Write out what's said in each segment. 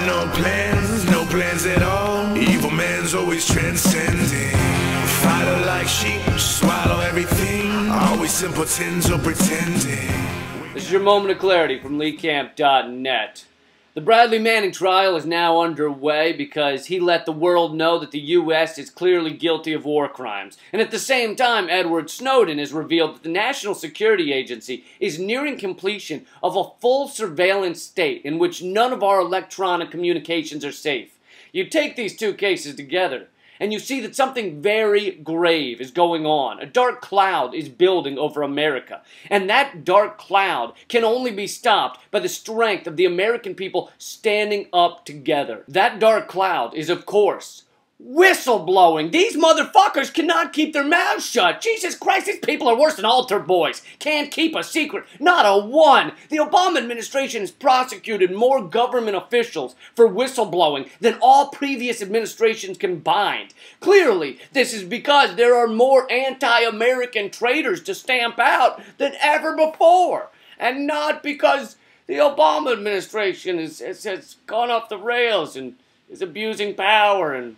no plans at all. Evil man's always transcending. Fighter like sheep, swallow everything. Always simpletons or pretending. This is your moment of clarity from LeeCamp.net. The Bradley Manning trial is now underway because he let the world know that the U.S. is clearly guilty of war crimes. And at the same time, Edward Snowden has revealed that the National Security Agency is nearing completion of a full surveillance state in which none of our electronic communications are safe. You take these two cases together, and you see that something very grave is going on. A dark cloud is building over America. And that dark cloud can only be stopped by the strength of the American people standing up together. That dark cloud is, of course, whistleblowing. These motherfuckers cannot keep their mouths shut. Jesus Christ, these people are worse than altar boys. Can't keep a secret. Not a one. The Obama administration has prosecuted more government officials for whistleblowing than all previous administrations combined. Clearly, this is because there are more anti-American traitors to stamp out than ever before. And not because the Obama administration has gone off the rails and is abusing power and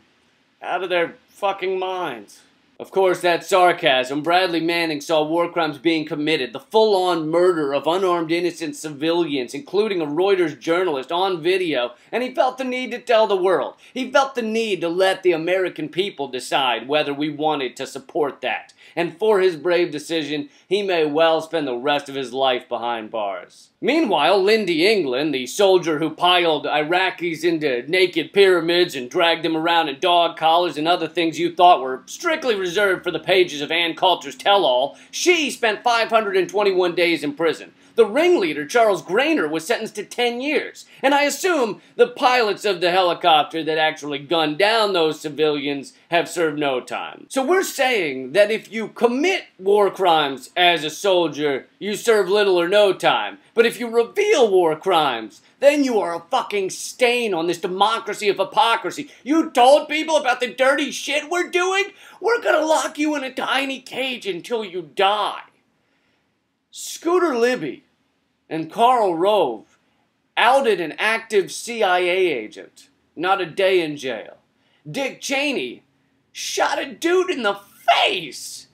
out of their fucking minds. Of course, that's sarcasm. Bradley Manning saw war crimes being committed, the full-on murder of unarmed innocent civilians, including a Reuters journalist, on video, and he felt the need to tell the world. He felt the need to let the American people decide whether we wanted to support that. And for his brave decision, he may well spend the rest of his life behind bars. Meanwhile, Lindy England, the soldier who piled Iraqis into naked pyramids and dragged them around in dog collars and other things you thought were strictly reserved for the pages of Ann Coulter's tell-all, she spent 521 days in prison. The ringleader, Charles Grainer, was sentenced to 10 years. And I assume the pilots of the helicopter that actually gunned down those civilians have served no time. So we're saying that if you commit war crimes as a soldier, you serve little or no time. But if you reveal war crimes, then you are a fucking stain on this democracy of hypocrisy. You told people about the dirty shit we're doing? We're gonna lock you in a tiny cage until you die. Scooter Libby and Karl Rove outed an active CIA agent, not a day in jail. Dick Cheney shot a dude in the face!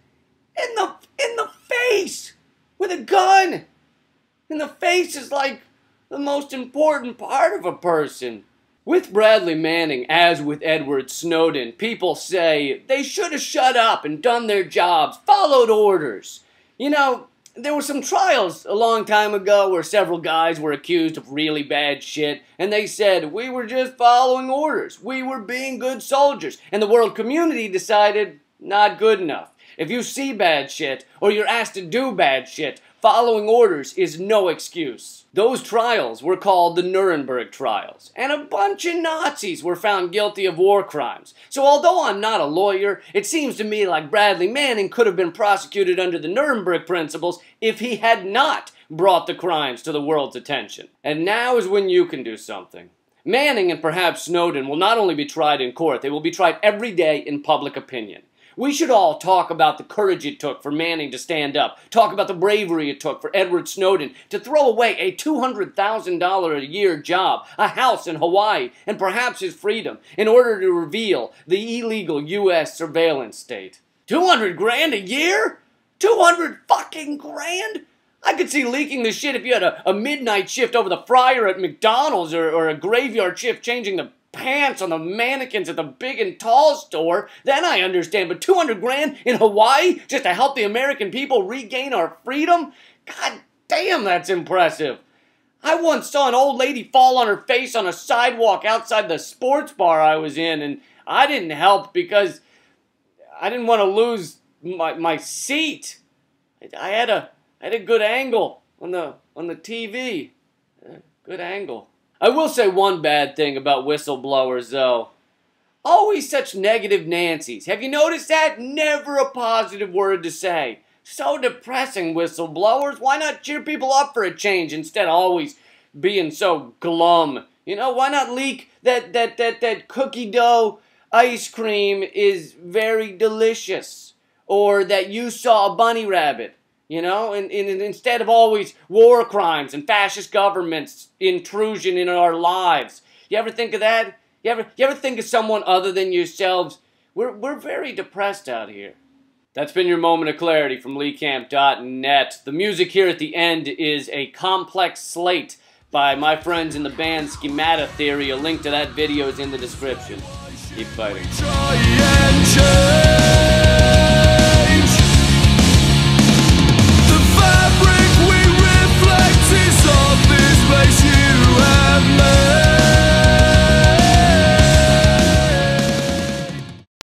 In the face! With a gun! And the face is like the most important part of a person. With Bradley Manning, as with Edward Snowden, people say they should have shut up and done their jobs, followed orders. You know, there were some trials a long time ago where several guys were accused of really bad shit, and they said, we were just following orders. We were being good soldiers. And the world community decided, not good enough. If you see bad shit, or you're asked to do bad shit, following orders is no excuse. Those trials were called the Nuremberg trials, and a bunch of Nazis were found guilty of war crimes. So although I'm not a lawyer, it seems to me like Bradley Manning could have been prosecuted under the Nuremberg principles if he had not brought the crimes to the world's attention. And now is when you can do something. Manning and perhaps Snowden will not only be tried in court, they will be tried every day in public opinion. We should all talk about the courage it took for Manning to stand up, talk about the bravery it took for Edward Snowden to throw away a $200,000 a year job, a house in Hawaii, and perhaps his freedom in order to reveal the illegal U.S. surveillance state. 200 grand a year? 200 fucking grand? I could see leaking the shit if you had a midnight shift over the fryer at McDonald's or a graveyard shift changing the pants on the mannequins at the big and tall store, then I understand. But 200 grand in Hawaii just to help the American people regain our freedom? God damn, that's impressive. I once saw an old lady fall on her face on a sidewalk outside the sports bar I was in, and I didn't help because I didn't want to lose my seat. I had a good angle on the TV. Good angle. I will say one bad thing about whistleblowers, though. Always such negative Nancy's. Have you noticed that? Never a positive word to say. So depressing, whistleblowers. Why not cheer people up for a change instead of always being so glum? You know, why not leak that cookie dough ice cream is very delicious? Or that you saw a bunny rabbit? You know, and instead of always war crimes and fascist governments, intrusion in our lives, You ever think of that? You ever think of someone other than yourselves? We're very depressed out here. That's been your moment of clarity from LeeCamp.net. The music here at the end is a complex slate by my friends in the band Schemata Theory. A link to that video is in the description. Keep fighting.